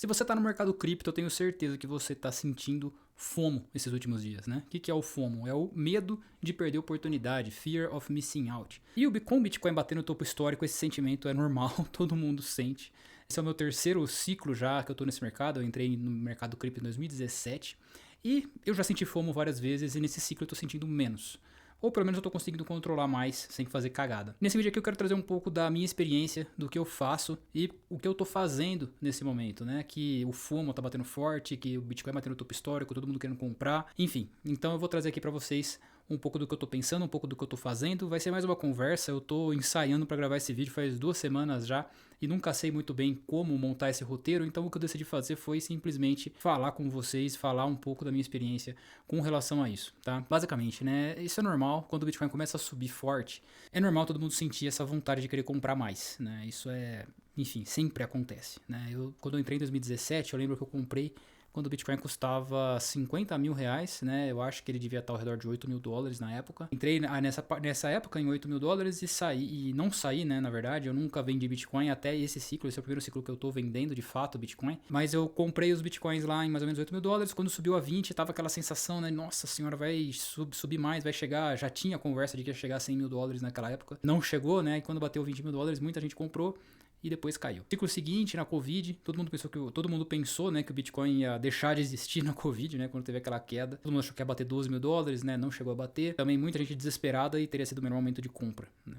Se você está no mercado cripto, eu tenho certeza que você está sentindo FOMO esses últimos dias, né? O que é o FOMO? É o medo de perder oportunidade, Fear of Missing Out. E com o Bitcoin batendo no topo histórico, esse sentimento é normal, todo mundo sente. Esse é o meu terceiro ciclo já que eu estou nesse mercado, eu entrei no mercado cripto em 2017 e eu já senti FOMO várias vezes e nesse ciclo eu estou sentindo menos. Ou pelo menos eu tô conseguindo controlar mais sem fazer cagada. Nesse vídeo aqui eu quero trazer um pouco da minha experiência, do que eu faço e o que eu tô fazendo nesse momento, né? Que o FOMO tá batendo forte, que o Bitcoin batendo no topo histórico, todo mundo querendo comprar, enfim. Então eu vou trazer aqui pra vocês um pouco do que eu tô pensando, um pouco do que eu tô fazendo. Vai ser mais uma conversa, eu tô ensaiando pra gravar esse vídeo faz 2 semanas já e nunca sei muito bem como montar esse roteiro, então o que eu decidi fazer foi simplesmente falar com vocês, falar um pouco da minha experiência com relação a isso, tá? Basicamente, né? Isso é normal, quando o Bitcoin começa a subir forte, é normal todo mundo sentir essa vontade de querer comprar mais, né? Isso é, enfim, sempre acontece, né? Quando eu entrei em 2017, eu lembro que eu comprei quando o Bitcoin custava 50 mil reais, né? Eu acho que ele devia estar ao redor de 8 mil dólares na época. Entrei nessa época em 8 mil dólares e saí, e não saí, né? Na verdade, eu nunca vendi Bitcoin até esse ciclo. Esse é o primeiro ciclo que eu tô vendendo de fato Bitcoin. Mas eu comprei os Bitcoins lá em mais ou menos 8 mil dólares. Quando subiu a 20, tava aquela sensação, né? Nossa senhora, vai subir mais, vai chegar. Já tinha conversa de que ia chegar a 100 mil dólares naquela época. Não chegou, né? E quando bateu 20 mil dólares, muita gente comprou e depois caiu. Ciclo seguinte, na Covid, todo mundo pensou, né, que o Bitcoin ia deixar de existir na Covid, né, quando teve aquela queda. Todo mundo achou que ia bater 12 mil dólares, né, não chegou a bater. Também muita gente desesperada e teria sido o menor momento de compra, né.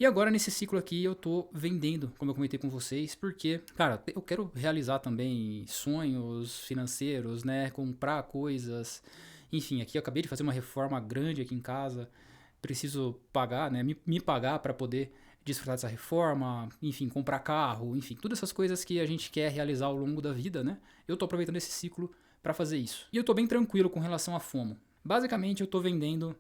E agora nesse ciclo aqui eu tô vendendo, como eu comentei com vocês, porque, cara, eu quero realizar também sonhos financeiros, né, comprar coisas. Enfim, aqui eu acabei de fazer uma reforma grande aqui em casa, preciso pagar, né, me pagar para poder desfrutar dessa reforma, enfim, comprar carro, enfim, todas essas coisas que a gente quer realizar ao longo da vida, né? Eu tô aproveitando esse ciclo para fazer isso. E eu tô bem tranquilo com relação a FOMO. Basicamente, eu tô vendendo,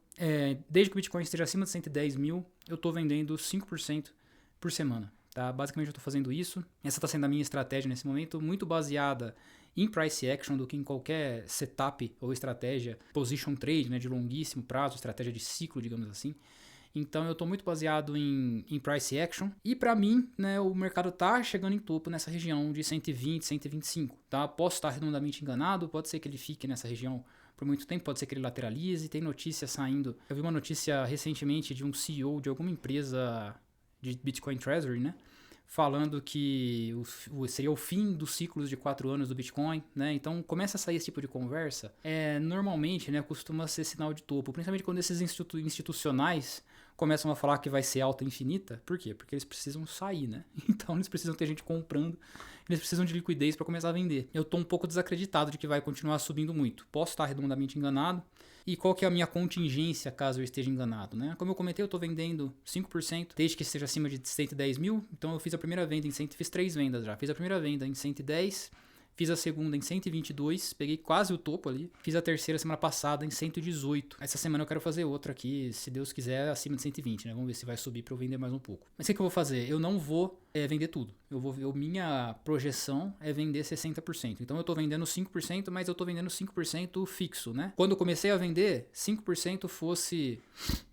desde que o Bitcoin esteja acima de 110 mil, eu tô vendendo 5% por semana. Tá? Basicamente, eu tô fazendo isso. Essa tá sendo a minha estratégia nesse momento, muito baseada em price action do que em qualquer setup ou estratégia, position trade, né, de longuíssimo prazo, estratégia de ciclo, digamos assim. Então eu estou muito baseado em price action. E para mim, né, o mercado está chegando em topo nessa região de 120, 125. Tá? Posso estar redondamente enganado, pode ser que ele fique nessa região por muito tempo, pode ser que ele lateralize. Tem notícia saindo. Eu vi uma notícia recentemente de um CEO de alguma empresa de Bitcoin Treasury, né? Falando que seria o fim dos ciclos de 4 anos do Bitcoin, né? Então começa a sair esse tipo de conversa. Normalmente, né, costuma ser sinal de topo, principalmente quando esses institucionais começam a falar que vai ser alta infinita. Por quê? Porque eles precisam sair, né? Então eles precisam ter gente comprando, eles precisam de liquidez para começar a vender. Eu tô um pouco desacreditado de que vai continuar subindo muito. Posso estar redondamente enganado. E qual que é a minha contingência caso eu esteja enganado, né? Como eu comentei, eu estou vendendo 5% desde que esteja acima de 110 mil. Então eu fiz a primeira venda em 100, fiz 3 vendas já. Fiz a primeira venda em 110, fiz a segunda em 122, peguei quase o topo ali. Fiz a terceira semana passada em 118. Essa semana eu quero fazer outra aqui, se Deus quiser, acima de 120, né? Vamos ver se vai subir para eu vender mais um pouco. Mas o que eu vou fazer? Eu não vou vender tudo. Minha projeção é vender 60%. Então eu tô vendendo 5%, mas eu tô vendendo 5% fixo, né? Quando eu comecei a vender, 5% fosse,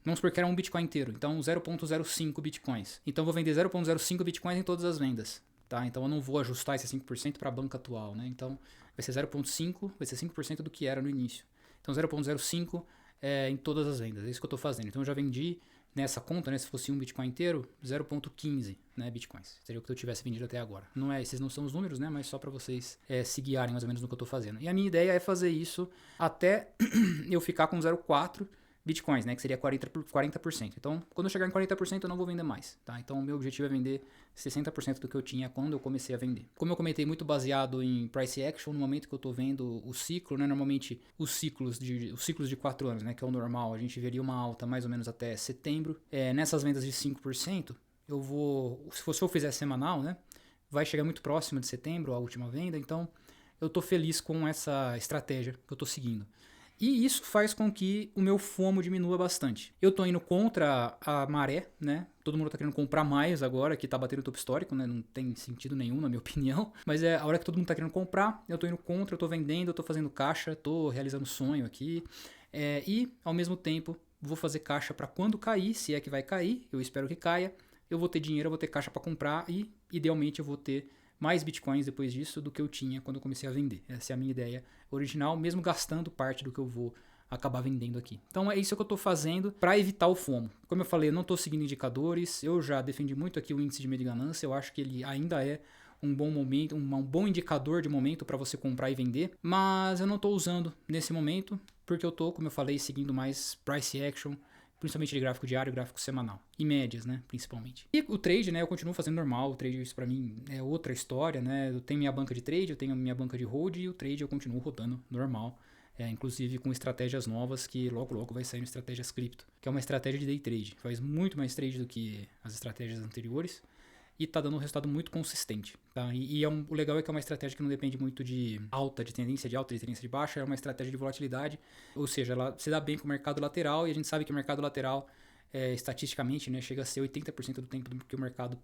vamos supor que era um Bitcoin inteiro. Então 0.05 Bitcoins. Então eu vou vender 0.05 Bitcoins em todas as vendas. Tá? Então eu não vou ajustar esse 5% para a banca atual, né? Então vai ser 0,5, vai ser 5% do que era no início. Então 0,05 em todas as vendas, é isso que eu estou fazendo. Então eu já vendi nessa conta, né, se fosse um Bitcoin inteiro, 0,15, né, Bitcoins. Seria o que eu tivesse vendido até agora. Não é, esses não são os números, né, mas só para vocês se guiarem mais ou menos no que eu estou fazendo. E a minha ideia é fazer isso até eu ficar com 0,4 Bitcoins, né, que seria 40%. Então, quando eu chegar em 40%, eu não vou vender mais, tá? Então, o meu objetivo é vender 60% do que eu tinha quando eu comecei a vender. Como eu comentei, muito baseado em price action, no momento que eu estou vendo o ciclo, né, normalmente os ciclos de 4 anos, né, que é o normal, a gente veria uma alta mais ou menos até setembro. Nessas vendas de 5%, eu vou, se eu fizer semanal, né, vai chegar muito próximo de setembro, a última venda, então eu estou feliz com essa estratégia que eu estou seguindo. E isso faz com que o meu FOMO diminua bastante. Eu tô indo contra a maré, né? Todo mundo tá querendo comprar mais agora, que tá batendo o topo histórico, né? Não tem sentido nenhum, na minha opinião. Mas a hora que todo mundo tá querendo comprar, eu tô indo contra, eu tô vendendo, eu tô fazendo caixa, tô realizando sonho aqui. E, ao mesmo tempo, vou fazer caixa para quando cair, se é que vai cair, eu espero que caia. Eu vou ter dinheiro, eu vou ter caixa para comprar e, idealmente, eu vou ter mais bitcoins depois disso do que eu tinha quando eu comecei a vender. Essa é a minha ideia original, mesmo gastando parte do que eu vou acabar vendendo aqui. Então é isso que eu estou fazendo para evitar o FOMO. Como eu falei, eu não estou seguindo indicadores, eu já defendi muito aqui o índice de medo e ganância, eu acho que ele ainda é um bom momento, um bom indicador de momento para você comprar e vender, mas eu não estou usando nesse momento, porque eu estou, como eu falei, seguindo mais price action, principalmente de gráfico diário e gráfico semanal. E médias, né, principalmente. E o trade, né, eu continuo fazendo normal. O trade, isso pra mim, é outra história, né. Eu tenho minha banca de trade, eu tenho minha banca de hold e o trade eu continuo rodando normal. Inclusive com estratégias novas que logo vai sair no Estratégias Cripto, que é uma estratégia de day trade. Faz muito mais trade do que as estratégias anteriores e tá dando um resultado muito consistente, tá? O legal é que é uma estratégia que não depende muito de tendência de alta, de tendência de baixa, é uma estratégia de volatilidade, ou seja, ela se dá bem com o mercado lateral e a gente sabe que o mercado lateral, estatisticamente, né, chega a ser 80% do tempo que o mercado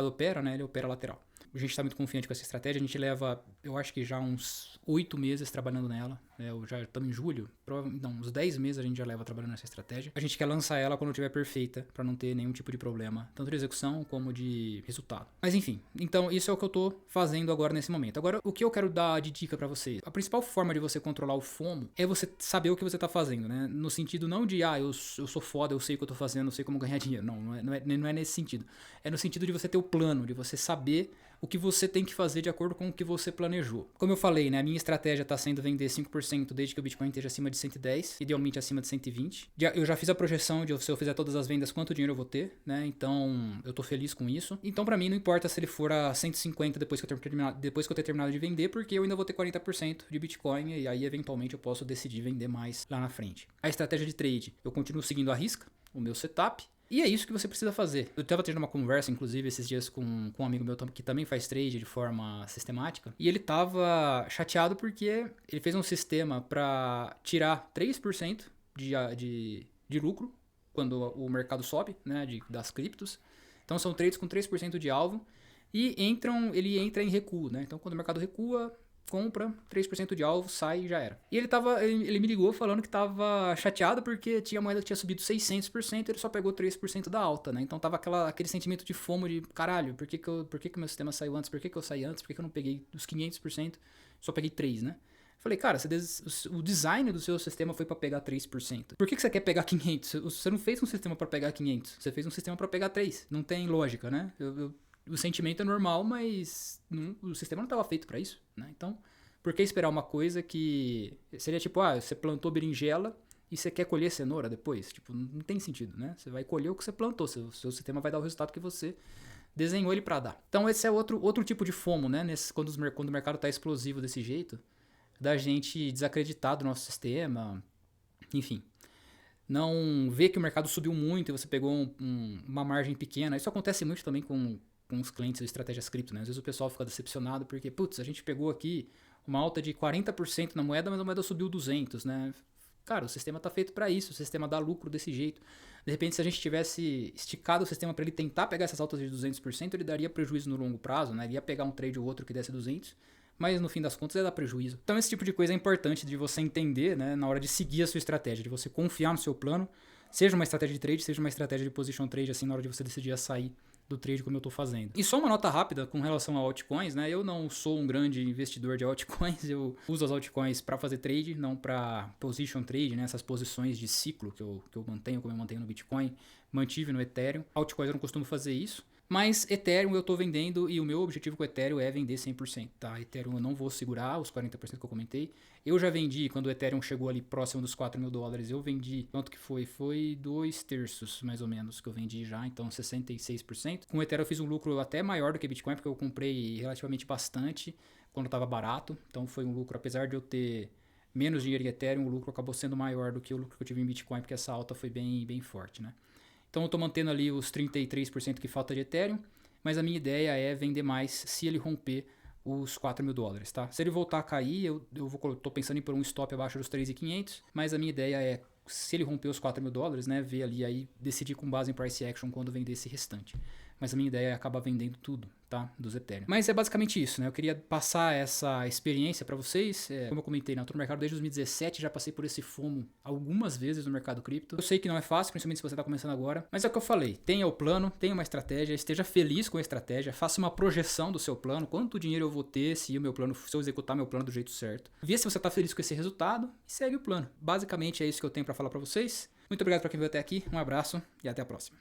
opera, né, ele opera lateral. A gente está muito confiante com essa estratégia, a gente leva, eu acho que já uns 8 meses trabalhando nela, já estamos em julho, uns 10 meses a gente já leva trabalhando nessa estratégia. A gente quer lançar ela quando estiver perfeita, para não ter nenhum tipo de problema, tanto de execução como de resultado. Mas enfim, então isso é o que eu estou fazendo agora nesse momento. Agora, o que eu quero dar de dica para vocês? A principal forma de você controlar o FOMO é você saber o que você está fazendo, né? No sentido não de, eu sou foda, eu sei o que eu estou fazendo, eu sei como ganhar dinheiro. Não é nesse sentido. É no sentido de você ter o plano, de você saber o que você tem que fazer de acordo com o que você planejou. Como eu falei, né, a minha estratégia está sendo vender 5% desde que o Bitcoin esteja acima de 110, idealmente acima de 120. Eu já fiz a projeção de se eu fizer todas as vendas, quanto dinheiro eu vou ter, né? Então, eu tô feliz com isso. Então, para mim, não importa se ele for a 150 depois que eu ter terminado de vender, porque eu ainda vou ter 40% de Bitcoin e aí, eventualmente, eu posso decidir vender mais lá na frente. A estratégia de trade, eu continuo seguindo à risca, o meu setup. E é isso que você precisa fazer. Eu estava tendo uma conversa, inclusive, esses dias com um amigo meu que também faz trade de forma sistemática. E ele estava chateado porque ele fez um sistema para tirar 3% de lucro quando o mercado sobe, né, das criptos. Então são trades com 3% de alvo e ele entra em recuo, né? Então quando o mercado recua, compra, 3% de alvo, sai e já era. E ele me ligou falando que tava chateado porque tinha moeda que tinha subido 600% e ele só pegou 3% da alta, né? Então tava aquele sentimento de FOMO de, caralho, por que o meu sistema saiu antes? Por que eu saí antes? Por que eu não peguei os 500%? Só peguei 3%, né? Falei, cara, o design do seu sistema foi para pegar 3%. Por que você quer pegar 500? Você não fez um sistema para pegar 500, você fez um sistema para pegar 3%. Não tem lógica, né? O sentimento é normal, mas o sistema não estava feito para isso, né? Então, por que esperar uma coisa que seria tipo, você plantou berinjela e você quer colher cenoura depois? Tipo, não tem sentido, né? Você vai colher o que você plantou, seu sistema vai dar o resultado que você desenhou ele para dar. Então, esse é outro tipo de FOMO, né? Quando o mercado está explosivo desse jeito, da gente desacreditar do nosso sistema, enfim. Não ver que o mercado subiu muito e você pegou uma margem pequena. Isso acontece muito também com os clientes de estratégias cripto, né? Às vezes o pessoal fica decepcionado porque, a gente pegou aqui uma alta de 40% na moeda, mas a moeda subiu 200%, né? Cara, o sistema tá feito para isso, o sistema dá lucro desse jeito. De repente, se a gente tivesse esticado o sistema para ele tentar pegar essas altas de 200%, ele daria prejuízo no longo prazo, né? Ele ia pegar um trade ou outro que desse 200%, mas no fim das contas ia dar prejuízo. Então esse tipo de coisa é importante de você entender, né, na hora de seguir a sua estratégia, de você confiar no seu plano, seja uma estratégia de trade, seja uma estratégia de position trade, assim, na hora de você decidir a sair do trade como eu estou fazendo. E só uma nota rápida com relação a altcoins, né? Eu não sou um grande investidor de altcoins, eu uso as altcoins para fazer trade, não para position trade, né? Essas posições de ciclo que eu mantenho, como eu mantenho no Bitcoin, mantive no Ethereum. Altcoins eu não costumo fazer isso. Mas Ethereum eu estou vendendo e o meu objetivo com o Ethereum é vender 100%, tá? Ethereum eu não vou segurar os 40% que eu comentei. Eu já vendi, quando o Ethereum chegou ali próximo dos $4.000, eu vendi, quanto que foi? Foi 2/3 mais ou menos que eu vendi já, então 66%. Com o Ethereum eu fiz um lucro até maior do que Bitcoin, porque eu comprei relativamente bastante quando estava barato. Então foi um lucro, apesar de eu ter menos dinheiro em Ethereum, o lucro acabou sendo maior do que o lucro que eu tive em Bitcoin, porque essa alta foi bem forte, né? Então eu estou mantendo ali os 33% que falta de Ethereum, mas a minha ideia é vender mais se ele romper os $4.000, tá? Se ele voltar a cair, eu tô pensando em pôr um stop abaixo dos 3.500, mas a minha ideia é, se ele romper os $4.000, né, ver ali, aí decidir com base em price action quando vender esse restante. mas a minha ideia é acabar vendendo tudo, tá? Dos Ethereum. Mas é basicamente isso, né? Eu queria passar essa experiência para vocês. Como eu comentei, né? Eu tô no mercado desde 2017, já passei por esse FOMO algumas vezes no mercado cripto. Eu sei que não é fácil, principalmente se você tá começando agora, mas é o que eu falei. Tenha o plano, tenha uma estratégia, esteja feliz com a estratégia, faça uma projeção do seu plano, quanto dinheiro eu vou ter se eu executar meu plano do jeito certo. Vê se você tá feliz com esse resultado e segue o plano. Basicamente é isso que eu tenho para falar para vocês. Muito obrigado para quem veio até aqui, um abraço e até a próxima.